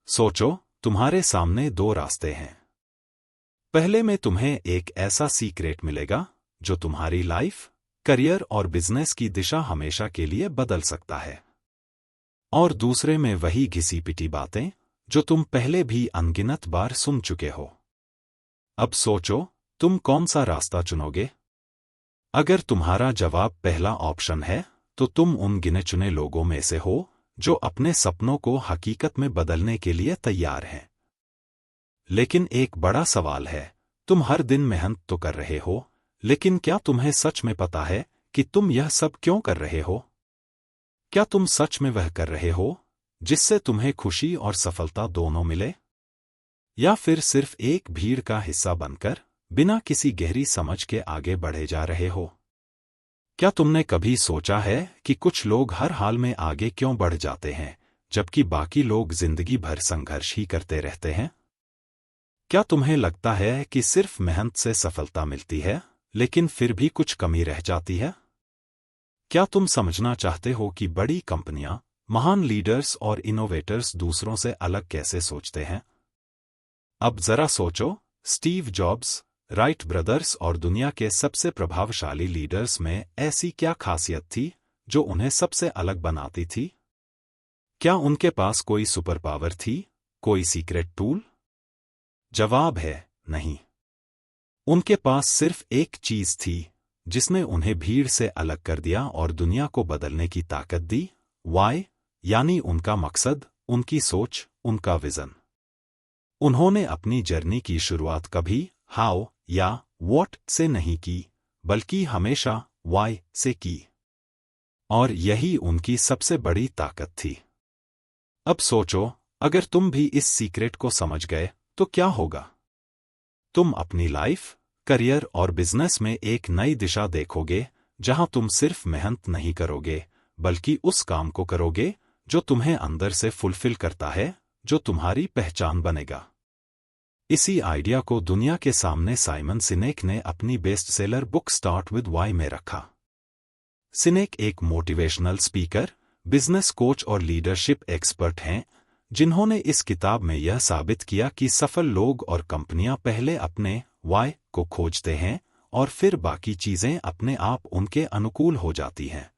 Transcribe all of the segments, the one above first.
सोचो, तुम्हारे सामने दो रास्ते हैं। पहले में तुम्हें एक ऐसा सीक्रेट मिलेगा जो तुम्हारी लाइफ, करियर और बिजनेस की दिशा हमेशा के लिए बदल सकता है। और दूसरे में वही घिसी पिटी बातें जो तुम पहले भी अनगिनत बार सुन चुके हो। अब सोचो, तुम कौन सा रास्ता चुनोगे? अगर तुम्हारा जवाब पहला ऑप्शन है, तो तुम उन गिने चुने लोगों में से हो जो अपने सपनों को हकीकत में बदलने के लिए तैयार हैं। लेकिन एक बड़ा सवाल है, तुम हर दिन मेहनत तो कर रहे हो, लेकिन क्या तुम्हें सच में पता है कि तुम यह सब क्यों कर रहे हो? क्या तुम सच में वह कर रहे हो जिससे तुम्हें खुशी और सफलता दोनों मिले? या फिर सिर्फ एक भीड़ का हिस्सा बनकर बिना किसी गहरी समझ के आगे बढ़े जा रहे हो? क्या तुमने कभी सोचा है कि कुछ लोग हर हाल में आगे क्यों बढ़ जाते हैं, जबकि बाकी लोग जिंदगी भर संघर्ष ही करते रहते हैं? क्या तुम्हें लगता है कि सिर्फ मेहनत से सफलता मिलती है, लेकिन फिर भी कुछ कमी रह जाती है? क्या तुम समझना चाहते हो कि बड़ी कंपनियां, महान लीडर्स और इनोवेटर्स दूसरों से अलग कैसे सोचते हैं? अब जरा सोचो, स्टीव जॉब्स, राइट ब्रदर्स और दुनिया के सबसे प्रभावशाली लीडर्स में ऐसी क्या खासियत थी जो उन्हें सबसे अलग बनाती थी? क्या उनके पास कोई सुपर पावर थी, कोई सीक्रेट टूल? जवाब है नहीं। उनके पास सिर्फ एक चीज थी जिसने उन्हें भीड़ से अलग कर दिया और दुनिया को बदलने की ताकत दी। वाई, यानी उनका मकसद, उनकी सोच, उनका विजन। उन्होंने अपनी जर्नी की शुरुआत कभी हाउ या व्हाट से नहीं की, बल्कि हमेशा वाई से की। और यही उनकी सबसे बड़ी ताकत थी। अब सोचो, अगर तुम भी इस सीक्रेट को समझ गए तो क्या होगा? तुम अपनी लाइफ, करियर और बिजनेस में एक नई दिशा देखोगे, जहां तुम सिर्फ मेहनत नहीं करोगे, बल्कि उस काम को करोगे जो तुम्हें अंदर से फुलफिल करता है, जो तुम्हारी पहचान बनेगा। इसी आइडिया को दुनिया के सामने साइमन सिनेक ने अपनी best seller book start with why में रखा। सिनेक एक मोटिवेशनल स्पीकर, बिजनेस कोच और लीडरशिप एक्सपर्ट हैं, जिन्होंने इस किताब में यह साबित किया कि सफल लोग और कंपनियां पहले अपने वाई को खोजते हैं और फिर बाकी चीजें अपने आप उनके अनुकूल हो जाती हैं।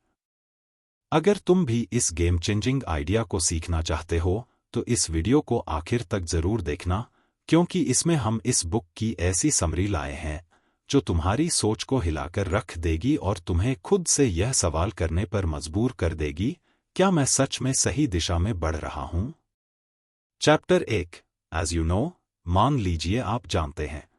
अगर तुम भी इस गेम चेंजिंग आइडिया को सीखना चाहते हो, तो इस वीडियो को आखिर तक जरूर देखना, क्योंकि इसमें हम इस बुक की ऐसी समरी लाए हैं जो तुम्हारी सोच को हिलाकर रख देगी और तुम्हें खुद से यह सवाल करने पर मजबूर कर देगी, क्या मैं सच में सही दिशा में बढ़ रहा हूं? चैप्टर 1, एज यू नो, मान लीजिए आप जानते हैं।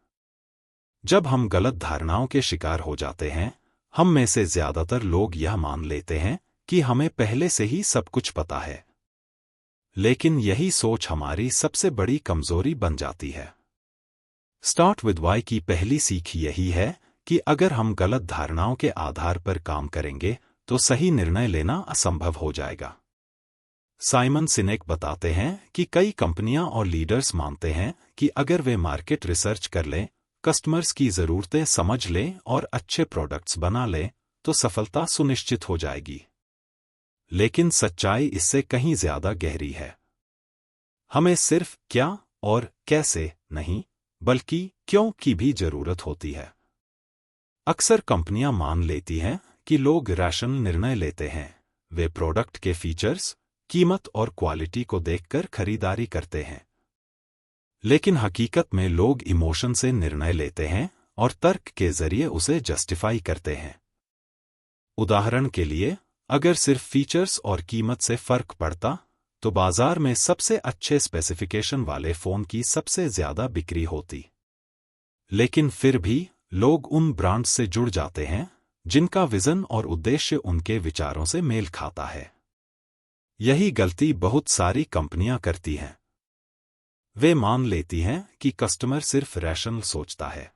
जब हम गलत धारणाओं के शिकार हो जाते हैं, हम में से ज्यादातर लोग यह मान लेते हैं कि हमें पहले से ही सब कुछ पता है। लेकिन यही सोच हमारी सबसे बड़ी कमजोरी बन जाती है। स्टार्ट विद वाई की पहली सीख यही है कि अगर हम गलत धारणाओं के आधार पर काम करेंगे, तो सही निर्णय लेना असंभव हो जाएगा। साइमन सिनेक बताते हैं कि कई कंपनियां और लीडर्स मानते हैं कि अगर वे मार्केट रिसर्च कर लें, कस्टमर्स की जरूरतें समझ लें और अच्छे प्रोडक्ट्स बना लें, तो सफलता सुनिश्चित हो जाएगी। लेकिन सच्चाई इससे कहीं ज्यादा गहरी है। हमें सिर्फ क्या और कैसे नहीं, बल्कि क्यों की भी जरूरत होती है। अक्सर कंपनियां मान लेती हैं कि लोग रैशनल निर्णय लेते हैं। वे प्रोडक्ट के फीचर्स, कीमत और क्वालिटी को देखकर खरीदारी करते हैं। लेकिन हकीकत में लोग इमोशन से निर्णय लेते हैं और तर्क के जरिए उसे जस्टिफाई करते हैं। उदाहरण के लिए, अगर सिर्फ फीचर्स और कीमत से फर्क पड़ता, तो बाजार में सबसे अच्छे स्पेसिफिकेशन वाले फोन की सबसे ज्यादा बिक्री होती। लेकिन फिर भी लोग उन ब्रांड्स से जुड़ जाते हैं जिनका विजन और उद्देश्य उनके विचारों से मेल खाता है। यही गलती बहुत सारी कंपनियां करती हैं। वे मान लेती हैं कि कस्टमर सिर्फ रैशनल सोचता है।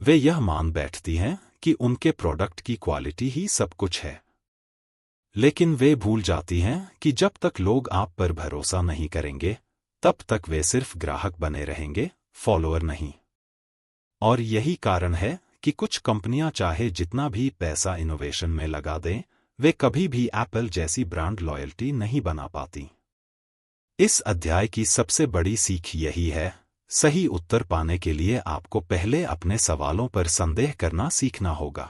वे यह मान बैठती हैं कि उनके प्रोडक्ट की क्वालिटी ही सब कुछ है। लेकिन वे भूल जाती हैं कि जब तक लोग आप पर भरोसा नहीं करेंगे, तब तक वे सिर्फ ग्राहक बने रहेंगे, फॉलोअर नहीं। और यही कारण है कि कुछ कंपनियां चाहे जितना भी पैसा इनोवेशन में लगा दें, वे कभी भी एप्पल जैसी ब्रांड लॉयल्टी नहीं बना पाती। इस अध्याय की सबसे बड़ी सीख यही है, सही उत्तर पाने के लिए आपको पहले अपने सवालों पर संदेह करना सीखना होगा।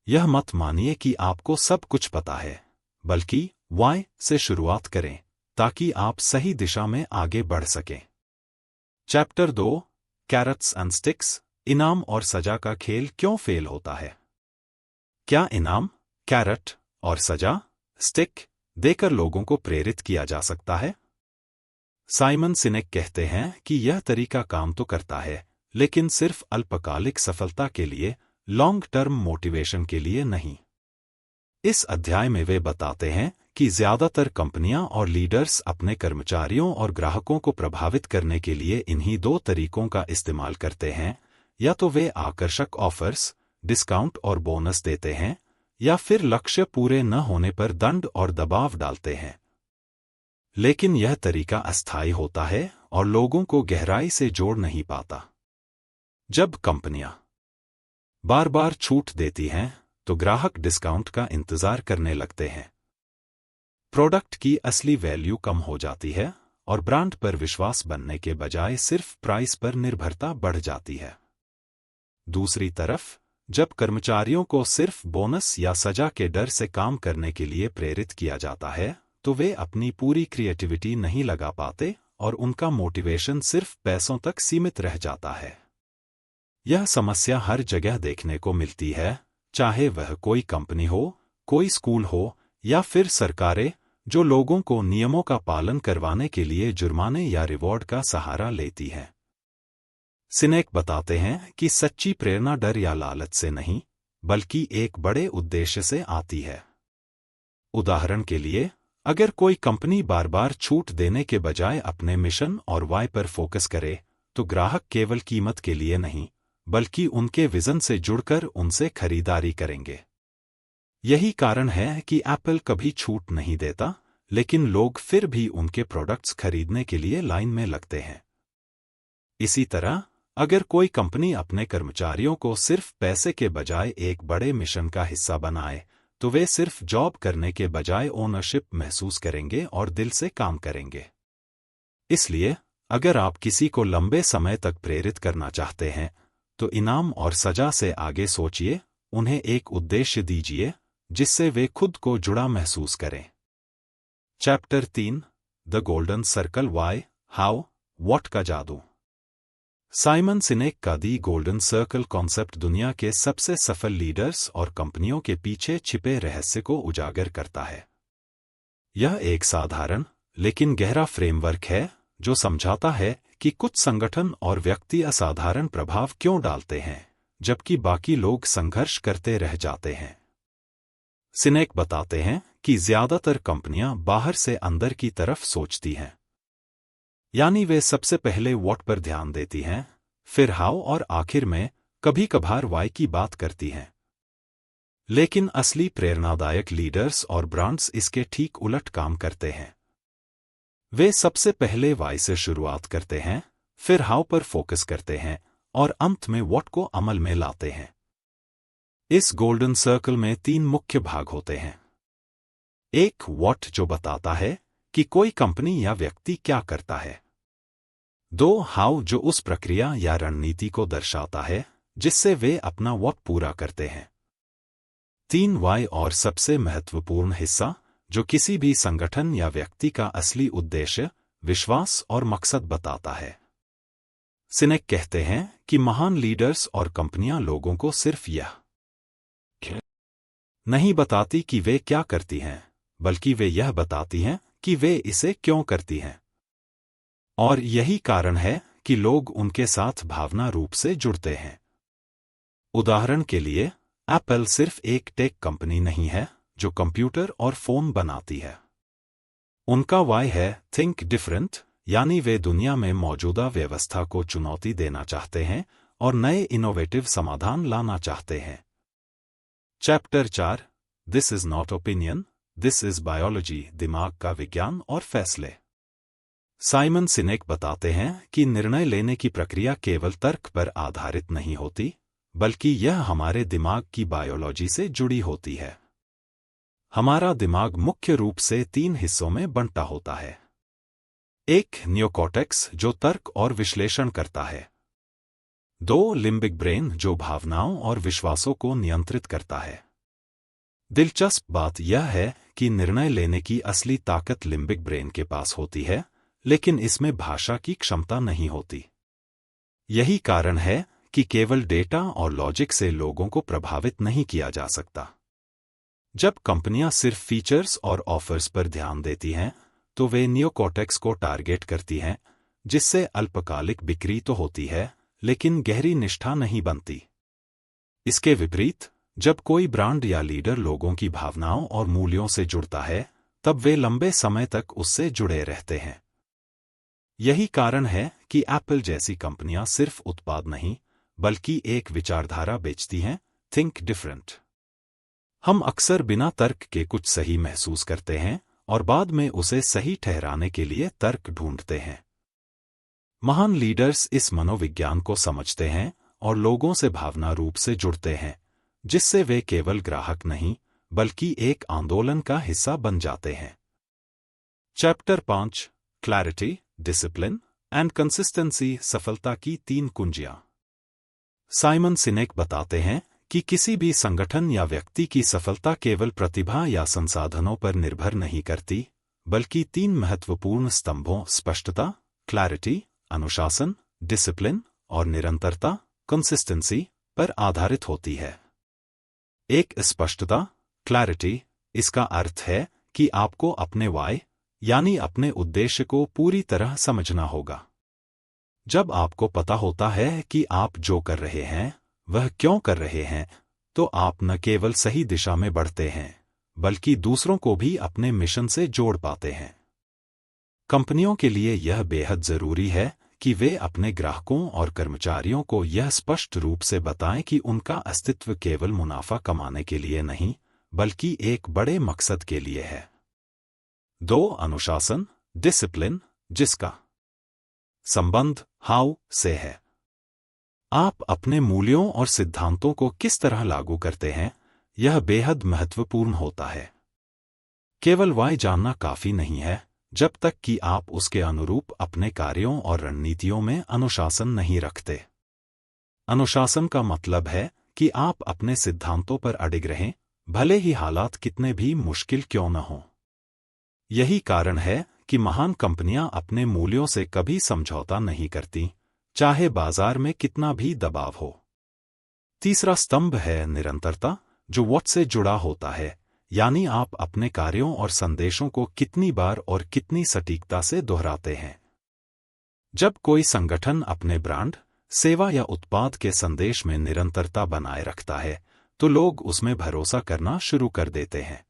यह मत मानिए कि आपको सब कुछ पता है, बल्कि वाई से शुरुआत करें ताकि आप सही दिशा में आगे बढ़ सकें। चैप्टर 2 कैरेट्स एंड स्टिक्स, इनाम और सजा का खेल क्यों फेल होता है। क्या इनाम, कैरेट और सजा, स्टिक देकर लोगों को प्रेरित किया जा सकता है? साइमन सिनेक कहते हैं कि यह तरीका काम तो करता है, लेकिन सिर्फ अल्पकालिक सफलता के लिए, लॉन्ग टर्म मोटिवेशन के लिए नहीं। इस अध्याय में वे बताते हैं कि ज्यादातर कंपनियां और लीडर्स अपने कर्मचारियों और ग्राहकों को प्रभावित करने के लिए इन्हीं दो तरीकों का इस्तेमाल करते हैं, या तो वे आकर्षक ऑफर्स, डिस्काउंट और बोनस देते हैं, या फिर लक्ष्य पूरे न होने पर दंड और दबाव डालते हैं। लेकिन यह तरीका अस्थायी होता है और लोगों को गहराई से जोड़ नहीं पाता। जब कंपनियां बार बार छूट देती हैं, तो ग्राहक डिस्काउंट का इंतजार करने लगते हैं। प्रोडक्ट की असली वैल्यू कम हो जाती है और ब्रांड पर विश्वास बनने के बजाय सिर्फ प्राइस पर निर्भरता बढ़ जाती है। दूसरी तरफ, जब कर्मचारियों को सिर्फ बोनस या सजा के डर से काम करने के लिए प्रेरित किया जाता है, तो वे अपनी पूरी क्रिएटिविटी नहीं लगा पाते और उनका मोटिवेशन सिर्फ पैसों तक सीमित रह जाता है। यह समस्या हर जगह देखने को मिलती है, चाहे वह कोई कंपनी हो, कोई स्कूल हो, या फिर सरकारें, जो लोगों को नियमों का पालन करवाने के लिए जुर्माने या रिवॉर्ड का सहारा लेती हैं। सिनेक बताते हैं कि सच्ची प्रेरणा डर या लालच से नहीं, बल्कि एक बड़े उद्देश्य से आती है। उदाहरण के लिए, अगर कोई कंपनी बार बार छूट देने के बजाय अपने मिशन और वाई पर फोकस करे, तो ग्राहक केवल कीमत के लिए नहीं, बल्कि उनके विजन से जुड़कर उनसे खरीदारी करेंगे। यही कारण है कि एप्पल कभी छूट नहीं देता, लेकिन लोग फिर भी उनके प्रोडक्ट्स खरीदने के लिए लाइन में लगते हैं। इसी तरह, अगर कोई कंपनी अपने कर्मचारियों को सिर्फ पैसे के बजाय एक बड़े मिशन का हिस्सा बनाए, तो वे सिर्फ जॉब करने के बजाय ओनरशिप महसूस करेंगे और दिल से काम करेंगे। इसलिए, अगर आप किसी को लंबे समय तक प्रेरित करना चाहते हैं, तो इनाम और सजा से आगे सोचिए, उन्हें एक उद्देश्य दीजिए जिससे वे खुद को जुड़ा महसूस करें। Chapter 3 the golden circle, why, how, what का जादू। साइमन सिनेक का दी गोल्डन सर्कल कॉन्सेप्ट दुनिया के सबसे सफल लीडर्स और कंपनियों के पीछे छिपे रहस्य को उजागर करता है। यह एक साधारण लेकिन गहरा फ्रेमवर्क है जो समझाता है कि कुछ संगठन और व्यक्ति असाधारण प्रभाव क्यों डालते हैं, जबकि बाकी लोग संघर्ष करते रह जाते हैं। सिनेक बताते हैं कि ज्यादातर कंपनियां बाहर से अंदर की तरफ सोचती हैं, यानी वे सबसे पहले व्हाट पर ध्यान देती हैं, फिर हाउ और आखिर में कभी कभार वाई की बात करती हैं। लेकिन असली प्रेरणादायक लीडर्स और ब्रांड्स इसके ठीक उलट काम करते हैं। वे सबसे पहले वाई से शुरुआत करते हैं, फिर हाउ पर फोकस करते हैं और अंत में व्हाट को अमल में लाते हैं। इस गोल्डन सर्कल में 3 मुख्य भाग होते हैं। एक व्हाट जो बताता है कि कोई कंपनी या व्यक्ति क्या करता है। 2 हाउ जो उस प्रक्रिया या रणनीति को दर्शाता है जिससे वे अपना व्हाट पूरा करते हैं। 3 वाई और सबसे महत्वपूर्ण हिस्सा जो किसी भी संगठन या व्यक्ति का असली उद्देश्य, विश्वास और मकसद बताता है। सिनेक कहते हैं कि महान लीडर्स और कंपनियां लोगों को सिर्फ यह नहीं बताती कि वे क्या करती हैं, बल्कि वे यह बताती हैं कि वे इसे क्यों करती हैं। और यही कारण है कि लोग उनके साथ भावना रूप से जुड़ते हैं। उदाहरण के लिए, एप्पल सिर्फ एक टेक कंपनी नहीं है जो कंप्यूटर और फोन बनाती है। उनका वाई है थिंक डिफरेंट, यानी वे दुनिया में मौजूदा व्यवस्था को चुनौती देना चाहते हैं और नए इनोवेटिव समाधान लाना चाहते हैं। Chapter 4 this is not opinion, this is biology, दिमाग का विज्ञान और फैसले। साइमन सिनेक बताते हैं कि निर्णय लेने की प्रक्रिया केवल तर्क पर आधारित नहीं होती, बल्कि यह हमारे दिमाग की बायोलॉजी से जुड़ी होती है। हमारा दिमाग मुख्य रूप से 3 हिस्सों में बंटा होता है। एक नियोकॉर्टेक्स जो तर्क और विश्लेषण करता है। 2 लिम्बिक ब्रेन जो भावनाओं और विश्वासों को नियंत्रित करता है। दिलचस्प बात यह है कि निर्णय लेने की असली ताकत लिम्बिक ब्रेन के पास होती है, लेकिन इसमें भाषा की क्षमता नहीं होती। यही कारण है कि केवल डेटा और लॉजिक से लोगों को प्रभावित नहीं किया जा सकता। जब कंपनियां सिर्फ फीचर्स और ऑफर्स पर ध्यान देती हैं, तो वे नियोकॉर्टेक्स को टारगेट करती हैं, जिससे अल्पकालिक बिक्री तो होती है, लेकिन गहरी निष्ठा नहीं बनती। इसके विपरीत, जब कोई ब्रांड या लीडर लोगों की भावनाओं और मूल्यों से जुड़ता है, तब वे लंबे समय तक उससे जुड़े रहते हैं। यही कारण है कि एप्पल जैसी कंपनियां सिर्फ उत्पाद नहीं, बल्कि एक विचारधारा बेचती हैं, थिंक डिफरेंट। हम अक्सर बिना तर्क के कुछ सही महसूस करते हैं और बाद में उसे सही ठहराने के लिए तर्क ढूंढते हैं। महान लीडर्स इस मनोविज्ञान को समझते हैं और लोगों से भावना रूप से जुड़ते हैं, जिससे वे केवल ग्राहक नहीं, बल्कि एक आंदोलन का हिस्सा बन जाते हैं। Chapter 5 clarity, discipline and consistency, सफलता की 3 कुंजियां। साइमन सिनेक बताते हैं कि किसी भी संगठन या व्यक्ति की सफलता केवल प्रतिभा या संसाधनों पर निर्भर नहीं करती, बल्कि 3 महत्वपूर्ण स्तंभों स्पष्टता, क्लैरिटी, अनुशासन, डिसिप्लिन और निरंतरता, कंसिस्टेंसी पर आधारित होती है। एक स्पष्टता, क्लैरिटी, इसका अर्थ है कि आपको अपने वाई यानी अपने उद्देश्य को पूरी तरह समझना होगा। जब आपको पता होता है कि आप जो कर रहे हैं वह क्यों कर रहे हैं, तो आप न केवल सही दिशा में बढ़ते हैं, बल्कि दूसरों को भी अपने मिशन से जोड़ पाते हैं। कंपनियों के लिए यह बेहद जरूरी है कि वे अपने ग्राहकों और कर्मचारियों को यह स्पष्ट रूप से बताएं कि उनका अस्तित्व केवल मुनाफा कमाने के लिए नहीं, बल्कि एक बड़े मकसद के लिए है। 2 अनुशासन, डिसिप्लिन, जिसका संबंध हाउ से है। आप अपने मूल्यों और सिद्धांतों को किस तरह लागू करते हैं, यह बेहद महत्वपूर्ण होता है। केवल वाई जानना काफी नहीं है, जब तक कि आप उसके अनुरूप अपने कार्यों और रणनीतियों में अनुशासन नहीं रखते। अनुशासन का मतलब है कि आप अपने सिद्धांतों पर अडिग रहें, भले ही हालात कितने भी मुश्किल क्यों न हों। यही कारण है कि महान कंपनियां अपने मूल्यों से कभी समझौता नहीं करती, चाहे बाजार में कितना भी दबाव हो। तीसरा स्तंभ है निरंतरता, जो व्हाट से जुड़ा होता है, यानी आप अपने कार्यों और संदेशों को कितनी बार और कितनी सटीकता से दोहराते हैं। जब कोई संगठन अपने ब्रांड, सेवा या उत्पाद के संदेश में निरंतरता बनाए रखता है, तो लोग उसमें भरोसा करना शुरू कर देते हैं।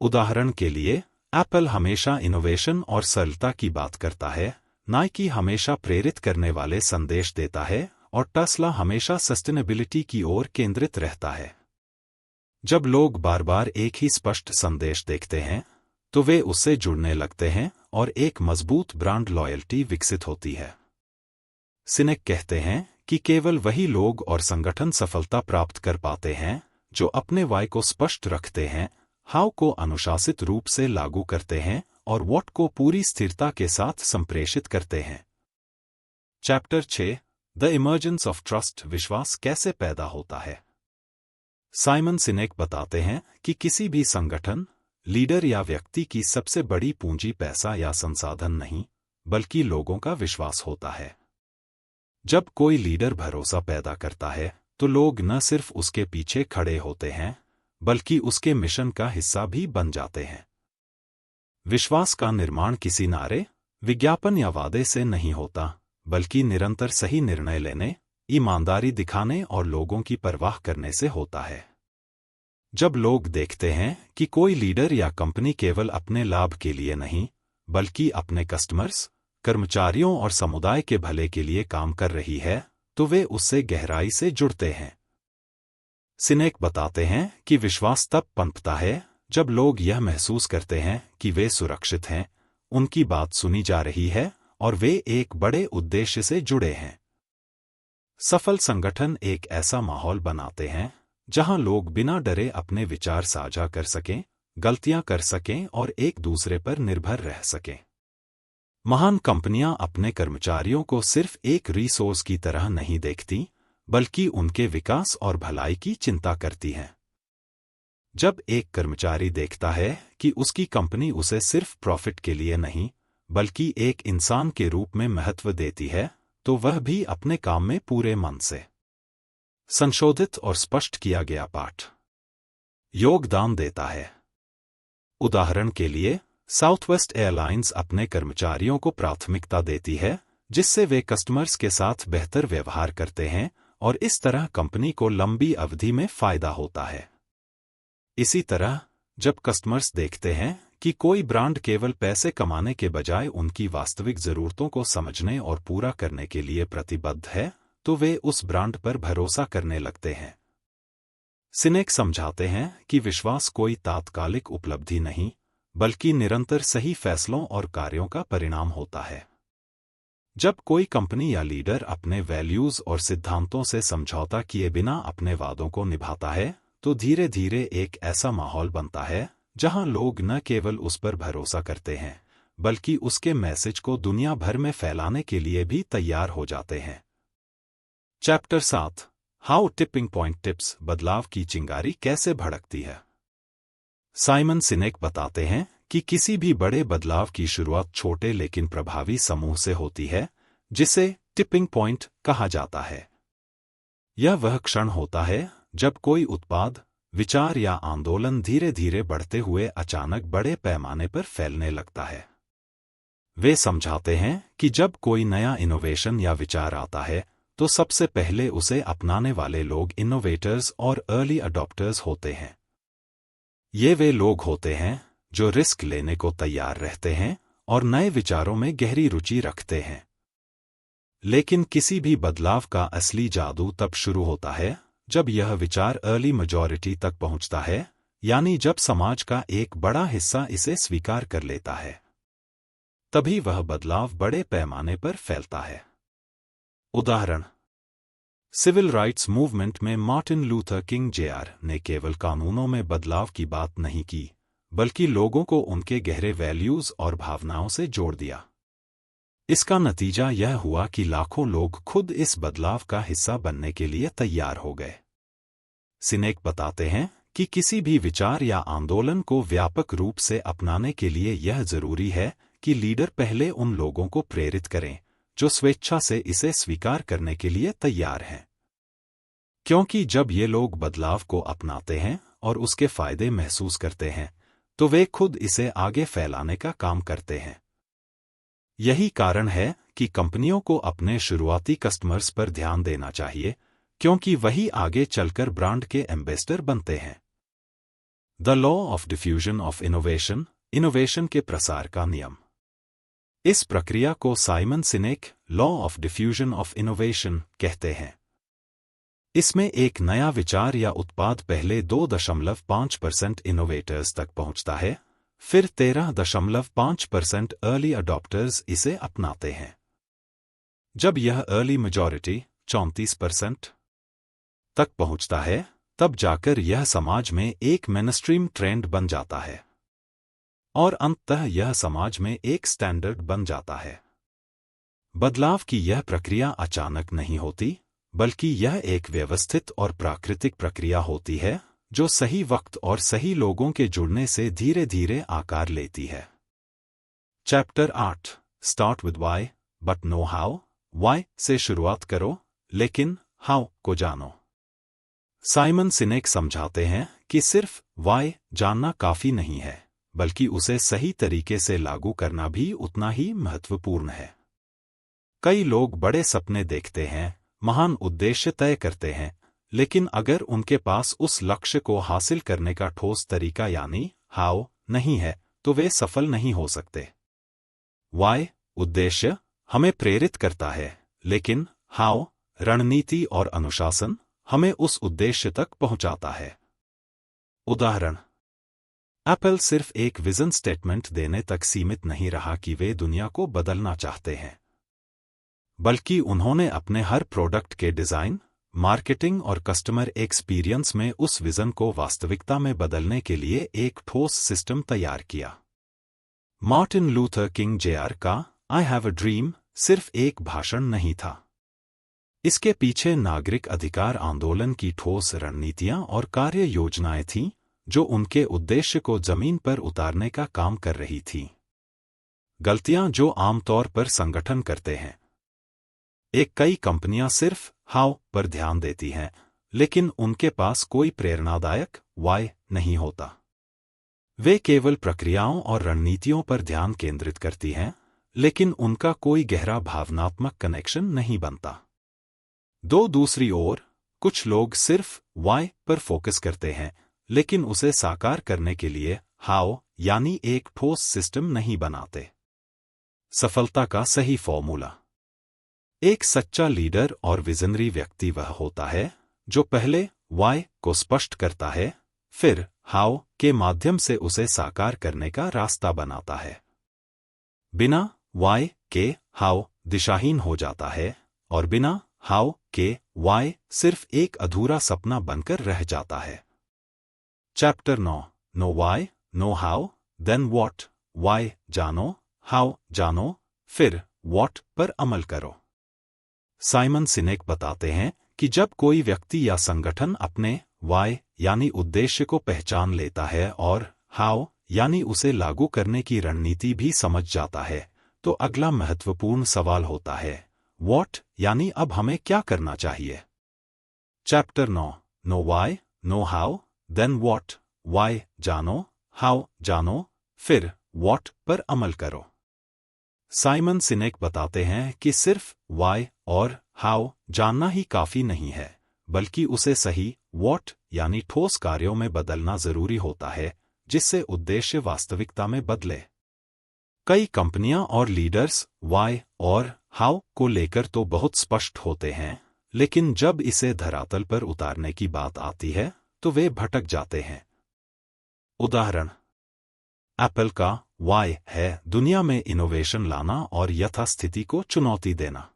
उदाहरण के लिए, एप्पल हमेशा इनोवेशन और सरलता की बात करता है, नाइकी हमेशा प्रेरित करने वाले संदेश देता है और टेस्ला हमेशा सस्टेनेबिलिटी की ओर केंद्रित रहता है। जब लोग बार बार एक ही स्पष्ट संदेश देखते हैं, तो वे उससे जुड़ने लगते हैं और एक मजबूत ब्रांड लॉयल्टी विकसित होती है। सिनेक कहते हैं कि केवल वही लोग और संगठन सफलता प्राप्त कर पाते हैं जो अपने वाई को स्पष्ट रखते हैं, हाउ को अनुशासित रूप से लागू करते हैं और व्हाट को पूरी स्थिरता के साथ संप्रेषित करते हैं। Chapter 6 the emergence of trust, विश्वास कैसे पैदा होता है। साइमन सिनेक बताते हैं कि किसी भी संगठन, लीडर या व्यक्ति की सबसे बड़ी पूंजी पैसा या संसाधन नहीं, बल्कि लोगों का विश्वास होता है। जब कोई लीडर भरोसा पैदा करता है, तो लोग न सिर्फ उसके पीछे खड़े होते हैं, बल्कि उसके मिशन का हिस्सा भी बन जाते हैं। विश्वास का निर्माण किसी नारे, विज्ञापन या वादे से नहीं होता, बल्कि निरंतर सही निर्णय लेने, ईमानदारी दिखाने और लोगों की परवाह करने से होता है। जब लोग देखते हैं कि कोई लीडर या कंपनी केवल अपने लाभ के लिए नहीं, बल्कि अपने कस्टमर्स, कर्मचारियों और समुदाय के भले के लिए काम कर रही है, तो वे उससे गहराई से जुड़ते हैं। सिनेक बताते हैं कि विश्वास तब पनपता है जब लोग यह महसूस करते हैं कि वे सुरक्षित हैं, उनकी बात सुनी जा रही है और वे एक बड़े उद्देश्य से जुड़े हैं। सफल संगठन एक ऐसा माहौल बनाते हैं जहां लोग बिना डरे अपने विचार साझा कर सकें, गलतियां कर सकें और एक दूसरे पर निर्भर रह सकें। महान कंपनियां अपने कर्मचारियों को सिर्फ एक रिसोर्स की तरह नहीं देखती, बल्कि उनके विकास और भलाई की चिंता करती हैं। जब एक कर्मचारी देखता है कि उसकी कंपनी उसे सिर्फ प्रॉफिट के लिए नहीं, बल्कि एक इंसान के रूप में महत्व देती है, तो वह भी अपने काम में पूरे मन से संशोधित और स्पष्ट किया गया पाठ योगदान देता है। उदाहरण के लिए, साउथवेस्ट एयरलाइंस अपने कर्मचारियों को प्राथमिकता देती है, जिससे वे कस्टमर्स के साथ बेहतर व्यवहार करते हैं और इस तरह कंपनी को लंबी अवधि में फायदा होता है। इसी तरह, जब कस्टमर्स देखते हैं कि कोई ब्रांड केवल पैसे कमाने के बजाय उनकी वास्तविक जरूरतों को समझने और पूरा करने के लिए प्रतिबद्ध है, तो वे उस ब्रांड पर भरोसा करने लगते हैं। सिनेक समझाते हैं कि विश्वास कोई तात्कालिक उपलब्धि नहीं, बल्कि निरंतर सही फैसलों और कार्यों का परिणाम होता है। जब कोई कंपनी या लीडर अपने वैल्यूज और सिद्धांतों से समझौता किए बिना अपने वादों को निभाता है, तो धीरे धीरे एक ऐसा माहौल बनता है जहां लोग न केवल उस पर भरोसा करते हैं, बल्कि उसके मैसेज को दुनिया भर में फैलाने के लिए भी तैयार हो जाते हैं। Chapter 7, how tipping point tips बदलाव की चिंगारी कैसे भड़कती है। साइमन सिनेक बताते हैं कि किसी भी बड़े बदलाव की शुरुआत छोटे लेकिन प्रभावी समूह से होती है, जिसे टिपिंग पॉइंट कहा जाता है। यह वह क्षण होता है जब कोई उत्पाद, विचार या आंदोलन धीरे धीरे बढ़ते हुए अचानक बड़े पैमाने पर फैलने लगता है। वे समझाते हैं कि जब कोई नया इनोवेशन या विचार आता है, तो सबसे पहले उसे अपनाने वाले लोग इनोवेटर्स और अर्ली अडॉप्टर्स होते हैं। ये वे लोग होते हैं जो रिस्क लेने को तैयार रहते हैं और नए विचारों में गहरी रुचि रखते हैं। लेकिन किसी भी बदलाव का असली जादू तब शुरू होता है जब यह विचार अर्ली मेजॉरिटी तक पहुंचता है, यानी जब समाज का एक बड़ा हिस्सा इसे स्वीकार कर लेता है। तभी वह बदलाव बड़े पैमाने पर फैलता है। उदाहरण, सिविल राइट्स मूवमेंट में मार्टिन लूथर किंग जूनियर ने केवल कानूनों में बदलाव की बात नहीं की, बल्कि लोगों को उनके गहरे वैल्यूज और भावनाओं से जोड़ दिया। इसका नतीजा यह हुआ कि लाखों लोग खुद इस बदलाव का हिस्सा बनने के लिए तैयार हो गए। सिनेक बताते हैं कि किसी भी विचार या आंदोलन को व्यापक रूप से अपनाने के लिए यह जरूरी है कि लीडर पहले उन लोगों को प्रेरित करें जो स्वेच्छा से इसे स्वीकार करने के लिए तैयार हैं। क्योंकि जब ये लोग बदलाव को अपनाते हैं और उसके फायदे महसूस करते हैं, तो वे खुद इसे आगे फैलाने का काम करते हैं। यही कारण है कि कंपनियों को अपने शुरुआती कस्टमर्स पर ध्यान देना चाहिए, क्योंकि वही आगे चलकर ब्रांड के एम्बेसडर बनते हैं। The law of diffusion of innovation, innovation के प्रसार का नियम। इस प्रक्रिया को Simon Sinek law of diffusion of innovation कहते हैं। इसमें एक नया विचार या उत्पाद पहले 2.5% इनोवेटर्स तक पहुंचता है, फिर 13.5% अर्ली अडॉप्टर्स इसे अपनाते हैं। जब यह अर्ली मेजॉरिटी 34% तक पहुंचता है, तब जाकर यह समाज में एक मेनस्ट्रीम ट्रेंड बन जाता है और अंततः यह समाज में एक स्टैंडर्ड बन जाता है। बदलाव की यह प्रक्रिया अचानक नहीं होती, बल्कि यह एक व्यवस्थित और प्राकृतिक प्रक्रिया होती है जो सही वक्त और सही लोगों के जुड़ने से धीरे धीरे आकार लेती है। Chapter 8, start with why but know how. Why से शुरुआत करो, लेकिन हाउ को जानो। साइमन सिनेक समझाते हैं कि सिर्फ वाई जानना काफी नहीं है, बल्कि उसे सही तरीके से लागू करना भी उतना ही महत्वपूर्ण है। कई लोग बड़े सपने देखते हैं, महान उद्देश्य तय करते हैं, लेकिन अगर उनके पास उस लक्ष्य को हासिल करने का ठोस तरीका यानी हाउ नहीं है, तो वे सफल नहीं हो सकते। वाई, उद्देश्य, हमें प्रेरित करता है, लेकिन हाउ, रणनीति और अनुशासन, हमें उस उद्देश्य तक पहुंचाता है। उदाहरण, एप्पल सिर्फ एक विजन स्टेटमेंट देने तक सीमित नहीं रहा कि वे दुनिया को बदलना चाहते हैं, बल्कि उन्होंने अपने हर प्रोडक्ट के डिजाइन, मार्केटिंग और कस्टमर एक्सपीरियंस में उस विजन को वास्तविकता में बदलने के लिए एक ठोस सिस्टम तैयार किया। मार्टिन लूथर किंग जूनियर का आई हैव अ ड्रीम सिर्फ एक भाषण नहीं था। इसके पीछे नागरिक अधिकार आंदोलन की ठोस रणनीतियां और कार्य योजनाएं थीं, जो उनके उद्देश्य को जमीन पर उतारने का काम कर रही थीं। गलतियां जो आमतौर पर संगठन करते हैं। कई कंपनियां सिर्फ हाउ पर ध्यान देती हैं, लेकिन उनके पास कोई प्रेरणादायक वाई नहीं होता। वे केवल प्रक्रियाओं और रणनीतियों पर ध्यान केंद्रित करती हैं, लेकिन उनका कोई गहरा भावनात्मक कनेक्शन नहीं बनता। दूसरी ओर, कुछ लोग सिर्फ वाई पर फोकस करते हैं, लेकिन उसे साकार करने के लिए हाउ यानी एक ठोस सिस्टम नहीं बनाते। सफलता का सही फॉर्मूला। एक सच्चा लीडर और विजनरी व्यक्ति वह होता है जो पहले वाई को स्पष्ट करता है, फिर हाउ के माध्यम से उसे साकार करने का रास्ता बनाता है। बिना वाई के हाउ दिशाहीन हो जाता है, और बिना हाउ के वाई सिर्फ एक अधूरा सपना बनकर रह जाता है। Chapter 9। Know why, know how, then what. Why जानो, हाउ जानो, फिर वॉट पर अमल करो। साइमन सिनेक बताते हैं कि जब कोई व्यक्ति या संगठन अपने वाई यानी उद्देश्य को पहचान लेता है और हाउ यानी उसे लागू करने की रणनीति भी समझ जाता है, तो अगला महत्वपूर्ण सवाल होता है, वॉट यानी अब हमें क्या करना चाहिए। Chapter 9। Know why, know how, then what. Why जानो, हाउ जानो, फिर वॉट पर अमल करो। साइमन सिनेक बताते हैं कि सिर्फ वाई और हाउ जानना ही काफी नहीं है, बल्कि उसे सही वॉट यानी ठोस कार्यों में बदलना जरूरी होता है, जिससे उद्देश्य वास्तविकता में बदले। कई कंपनियां और लीडर्स वाई और हाउ को लेकर तो बहुत स्पष्ट होते हैं, लेकिन जब इसे धरातल पर उतारने की बात आती है तो वे भटक जाते हैं। उदाहरण, एप्पल का वाई है दुनिया में इनोवेशन लाना और यथास्थिति को चुनौती देना।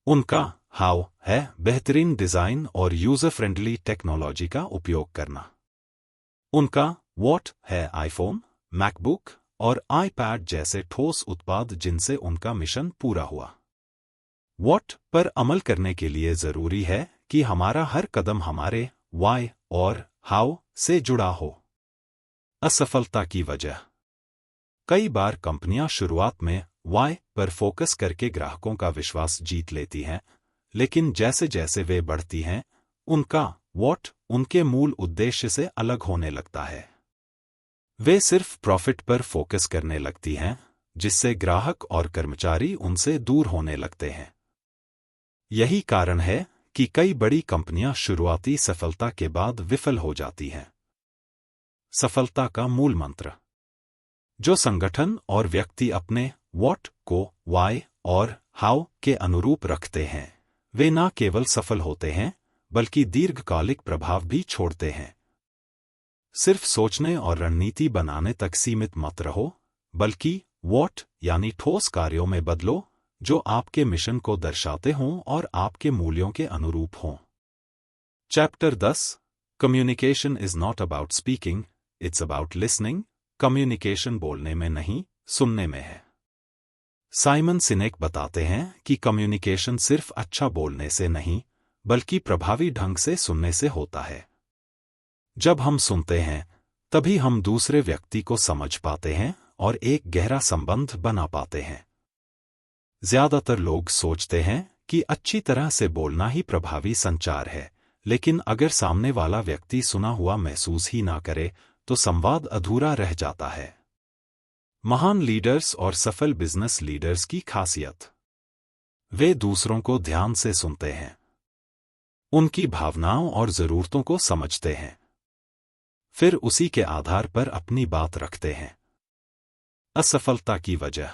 उनका हाउ है बेहतरीन डिजाइन और यूजर फ्रेंडली टेक्नोलॉजी का उपयोग करना। उनका वॉट है आईफोन, मैकबुक और आईपैड जैसे ठोस उत्पाद जिनसे उनका मिशन पूरा हुआ। वॉट पर अमल करने के लिए जरूरी है कि हमारा हर कदम हमारे वाई और हाउ से जुड़ा हो। असफलता की वजह। कई बार कंपनियां शुरुआत में वाई पर फोकस करके ग्राहकों का विश्वास जीत लेती हैं, लेकिन जैसे जैसे वे बढ़ती हैं, उनका वॉट उनके मूल उद्देश्य से अलग होने लगता है। वे सिर्फ प्रॉफिट पर फोकस करने लगती हैं, जिससे ग्राहक और कर्मचारी उनसे दूर होने लगते हैं। यही कारण है कि कई बड़ी कंपनियां शुरुआती सफलता के बाद विफल हो जाती हैं। सफलता का मूल मंत्र। जो संगठन और व्यक्ति अपने वॉट को वाई और हाउ के अनुरूप रखते हैं, वे न केवल सफल होते हैं, बल्कि दीर्घकालिक प्रभाव भी छोड़ते हैं। सिर्फ सोचने और रणनीति बनाने तक सीमित मत रहो, बल्कि वॉट यानी ठोस कार्यों में बदलो, जो आपके मिशन को दर्शाते हों और आपके मूल्यों के अनुरूप हों। Chapter 10। Communication is not about speaking, it's about listening. Communication बोलने में नहीं, सुनने में है। साइमन सिनेक बताते हैं कि कम्युनिकेशन सिर्फ अच्छा बोलने से नहीं, बल्कि प्रभावी ढंग से सुनने से होता है। जब हम सुनते हैं, तभी हम दूसरे व्यक्ति को समझ पाते हैं और एक गहरा संबंध बना पाते हैं। ज्यादातर लोग सोचते हैं कि अच्छी तरह से बोलना ही प्रभावी संचार है, लेकिन अगर सामने वाला व्यक्ति सुना हुआ महसूस ही ना करे, तो संवाद अधूरा रह जाता है। महान लीडर्स और सफल बिजनेस लीडर्स की खासियत। वे दूसरों को ध्यान से सुनते हैं, उनकी भावनाओं और जरूरतों को समझते हैं, फिर उसी के आधार पर अपनी बात रखते हैं। असफलता की वजह।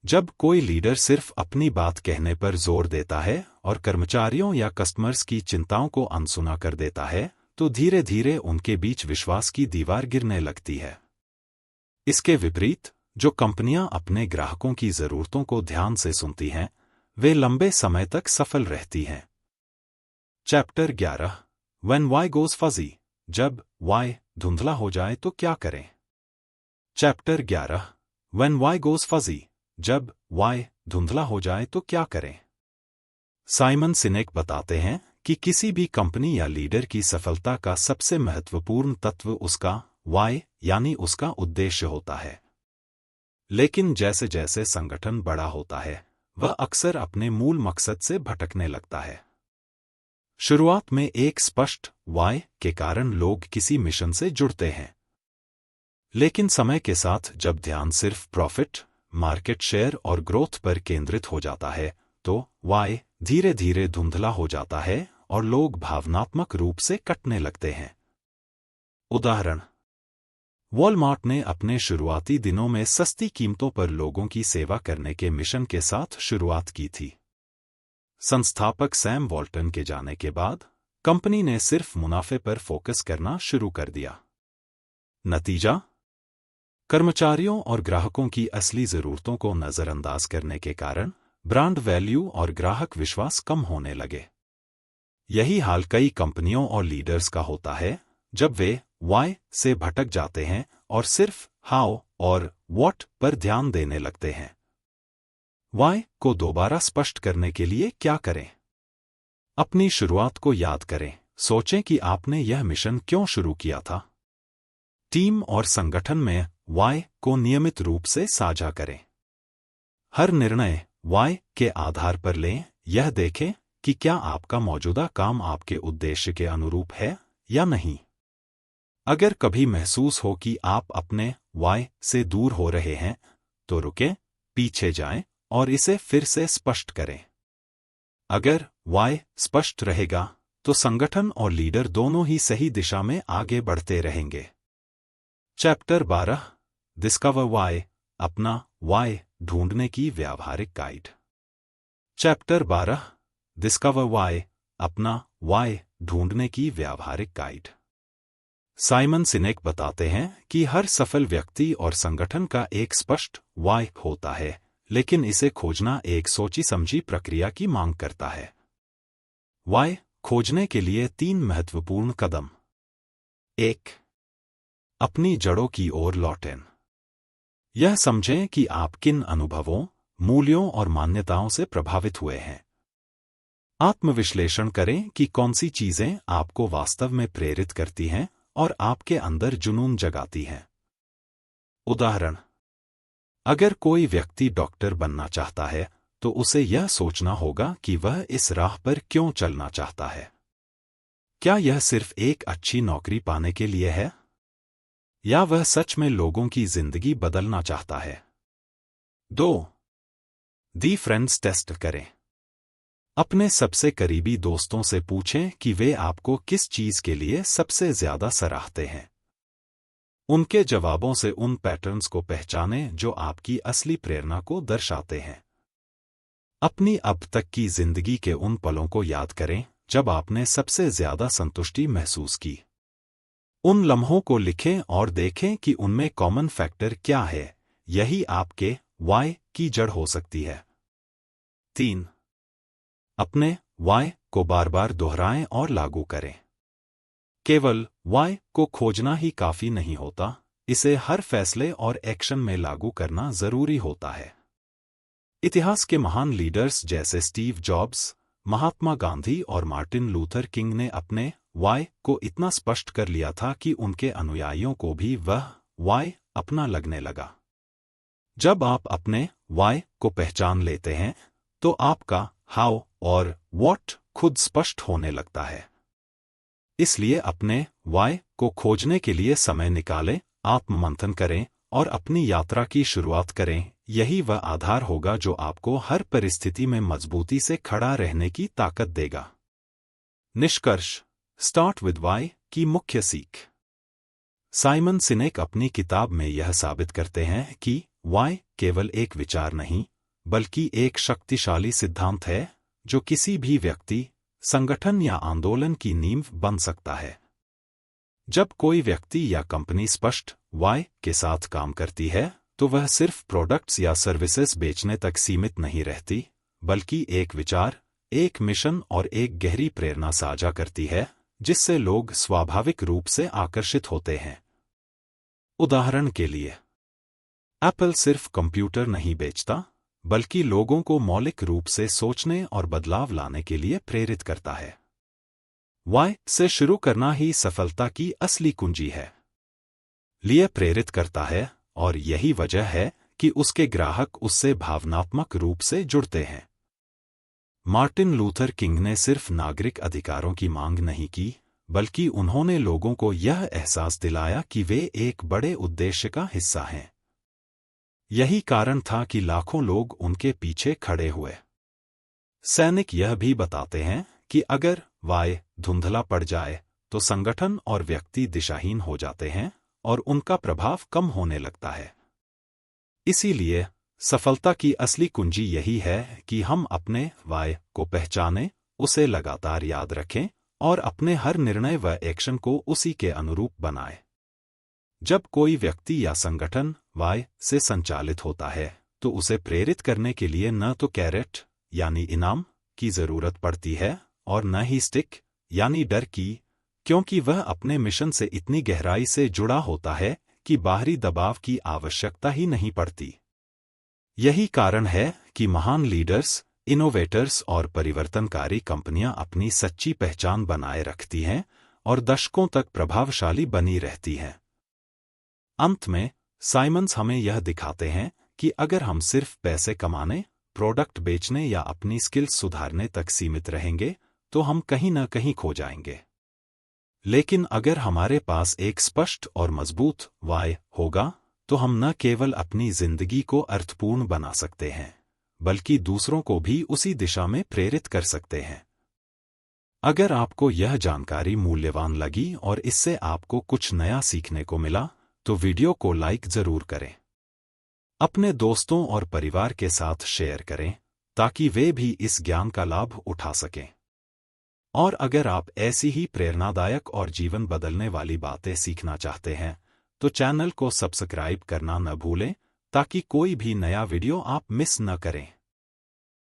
जब कोई लीडर सिर्फ अपनी बात कहने पर जोर देता है और कर्मचारियों या कस्टमर्स की चिंताओं को अनसुना कर देता है, तो धीरे धीरे उनके बीच विश्वास की दीवार गिरने लगती है। इसके विपरीत, जो कंपनियां अपने ग्राहकों की जरूरतों को ध्यान से सुनती हैं, वे लंबे समय तक सफल रहती हैं। Chapter 11। When why goes fuzzy, जब why धुंधला हो जाए तो क्या करें। Chapter 11। When why goes fuzzy, जब वाई धुंधला हो जाए तो क्या करें? साइमन सिनेक बताते हैं कि किसी भी कंपनी या लीडर की सफलता का सबसे महत्वपूर्ण तत्व उसका वाई यानी उसका उद्देश्य होता है। लेकिन जैसे जैसे संगठन बड़ा होता है, वह अक्सर अपने मूल मकसद से भटकने लगता है। शुरुआत में एक स्पष्ट वाई के कारण लोग किसी मिशन से जुड़ते हैं, लेकिन समय के साथ जब ध्यान सिर्फ प्रॉफिट, मार्केट शेयर और ग्रोथ पर केंद्रित हो जाता है, तो वाई धीरे धीरे धुंधला हो जाता है और लोग भावनात्मक रूप से कटने लगते हैं। उदाहरण: वॉलमार्ट ने अपने शुरुआती दिनों में सस्ती कीमतों पर लोगों की सेवा करने के मिशन के साथ शुरुआत की थी। संस्थापक सैम वॉल्टन के जाने के बाद कंपनी ने सिर्फ मुनाफे पर फोकस करना शुरू कर दिया। नतीजा: कर्मचारियों और ग्राहकों की असली जरूरतों को नजरअंदाज करने के कारण ब्रांड वैल्यू और ग्राहक विश्वास कम होने लगे। यही हाल कई कंपनियों और लीडर्स का होता है जब वे वाई से भटक जाते हैं और सिर्फ हाउ और व्हाट पर ध्यान देने लगते हैं। वाई को दोबारा स्पष्ट करने के लिए क्या करें? अपनी शुरुआत को याद करें, सोचें कि आपने यह मिशन क्यों शुरू किया था। टीम और संगठन में वाई को नियमित रूप से साझा करें। हर निर्णय वाई के आधार पर लें, यह देखें कि क्या आपका मौजूदा काम आपके उद्देश्य के अनुरूप है या नहीं। अगर कभी महसूस हो कि आप अपने वाई से दूर हो रहे हैं, तो रुकें, पीछे जाएं और इसे फिर से स्पष्ट करें। अगर वाई स्पष्ट रहेगा, तो संगठन और लीडर दोनों ही सही दिशा में आगे बढ़ते रहेंगे। चैप्टर 12: डिस्कवर वाई, अपना वाई ढूंढने की व्यावहारिक गाइड। चैप्टर 12: डिस्कवर वाई, अपना वाई ढूंढने की व्यावहारिक गाइड। साइमन सिनेक बताते हैं कि हर सफल व्यक्ति और संगठन का एक स्पष्ट वाई होता है, लेकिन इसे खोजना एक सोची समझी प्रक्रिया की मांग करता है। वाई खोजने के लिए 3 महत्वपूर्ण कदम। 1. अपनी जड़ों की ओर लौटें। यह समझें कि आप किन अनुभवों, मूल्यों और मान्यताओं से प्रभावित हुए हैं। आत्मविश्लेषण करें कि कौन सी चीजें आपको वास्तव में प्रेरित करती हैं और आपके अंदर जुनून जगाती हैं। उदाहरण: अगर कोई व्यक्ति डॉक्टर बनना चाहता है, तो उसे यह सोचना होगा कि वह इस राह पर क्यों चलना चाहता है। क्या यह सिर्फ एक अच्छी नौकरी पाने के लिए है, या वह सच में लोगों की जिंदगी बदलना चाहता है। 2. दी फ्रेंड्स टेस्ट करें। अपने सबसे करीबी दोस्तों से पूछें कि वे आपको किस चीज के लिए सबसे ज्यादा सराहते हैं। उनके जवाबों से उन पैटर्न्स को पहचानें जो आपकी असली प्रेरणा को दर्शाते हैं। अपनी अब तक की जिंदगी के उन पलों को याद करें जब आपने सबसे ज्यादा संतुष्टि महसूस की। उन लम्हों को लिखें और देखें कि उनमें कॉमन फैक्टर क्या है। यही आपके वाई की जड़ हो सकती है। 3. अपने वाई को बार बार दोहराएं और लागू करें। केवल वाई को खोजना ही काफी नहीं होता, इसे हर फैसले और एक्शन में लागू करना जरूरी होता है। इतिहास के महान लीडर्स जैसे स्टीव जॉब्स, महात्मा गांधी और मार्टिन लूथर किंग ने अपने वाई को इतना स्पष्ट कर लिया था कि उनके अनुयायियों को भी वह वाई अपना लगने लगा। जब आप अपने वाई को पहचान लेते हैं, तो आपका हाउ और व्हाट खुद स्पष्ट होने लगता है। इसलिए अपने वाई को खोजने के लिए समय निकालें, आत्ममंथन करें और अपनी यात्रा की शुरुआत करें। यही वह आधार होगा जो आपको हर परिस्थिति में मजबूती से खड़ा रहने की ताकत देगा। निष्कर्ष: स्टार्ट विद वाई की मुख्य सीख। साइमन सिनेक अपनी किताब में यह साबित करते हैं कि वाई केवल एक विचार नहीं, बल्कि एक शक्तिशाली सिद्धांत है जो किसी भी व्यक्ति, संगठन या आंदोलन की नींव बन सकता है। जब कोई व्यक्ति या कंपनी स्पष्ट वाई के साथ काम करती है, तो वह सिर्फ प्रोडक्ट्स या सर्विसेज बेचने तक सीमित नहीं रहती, बल्कि एक विचार, एक मिशन और एक गहरी प्रेरणा साझा करती है, जिससे लोग स्वाभाविक रूप से आकर्षित होते हैं। उदाहरण के लिए, एप्पल सिर्फ कंप्यूटर नहीं बेचता, बल्कि लोगों को मौलिक रूप से सोचने और बदलाव लाने के लिए प्रेरित करता है। वाई से शुरू करना ही सफलता की असली कुंजी है। लिए प्रेरित करता है, और यही वजह है कि उसके ग्राहक उससे भावनात्मक रूप से जुड़ते हैं। मार्टिन लूथर किंग ने सिर्फ नागरिक अधिकारों की मांग नहीं की, बल्कि उन्होंने लोगों को यह एहसास दिलाया कि वे एक बड़े उद्देश्य का हिस्सा हैं। यही कारण था कि लाखों लोग उनके पीछे खड़े हुए। सैनिक यह भी बताते हैं कि अगर वाय धुंधला पड़ जाए तो संगठन और व्यक्ति दिशाहीन हो जाते हैं और उनका प्रभाव कम होने लगता है। इसीलिए सफलता की असली कुंजी यही है कि हम अपने वाय को पहचानें, उसे लगातार याद रखें और अपने हर निर्णय व एक्शन को उसी के अनुरूप बनाएं। जब कोई व्यक्ति या संगठन वाय से संचालित होता है तो उसे प्रेरित करने के लिए न तो कैरेट यानी इनाम की जरूरत पड़ती है और न ही स्टिक यानी डर की, क्योंकि वह अपने मिशन से इतनी गहराई से जुड़ा होता है कि बाहरी दबाव की आवश्यकता ही नहीं पड़ती। यही कारण है कि महान लीडर्स, इनोवेटर्स और परिवर्तनकारी कंपनियां अपनी सच्ची पहचान बनाए रखती हैं और दशकों तक प्रभावशाली बनी रहती हैं। अंत में साइमंस हमें यह दिखाते हैं कि अगर हम सिर्फ पैसे कमाने, प्रोडक्ट बेचने या अपनी स्किल्स सुधारने तक सीमित रहेंगे तो हम कहीं न कहीं खो जाएंगे। लेकिन अगर हमारे पास एक स्पष्ट और मजबूत वाय होगा तो हम न केवल अपनी जिंदगी को अर्थपूर्ण बना सकते हैं, बल्कि दूसरों को भी उसी दिशा में प्रेरित कर सकते हैं। अगर आपको यह जानकारी मूल्यवान लगी और इससे आपको कुछ नया सीखने को मिला तो वीडियो को लाइक जरूर करें। अपने दोस्तों और परिवार के साथ शेयर करें ताकि वे भी इस ज्ञान का लाभ उठा सकें। और अगर आप ऐसी ही प्रेरणादायक और जीवन बदलने वाली बातें सीखना चाहते हैं तो चैनल को सब्सक्राइब करना न भूलें ताकि कोई भी नया वीडियो आप मिस न करें।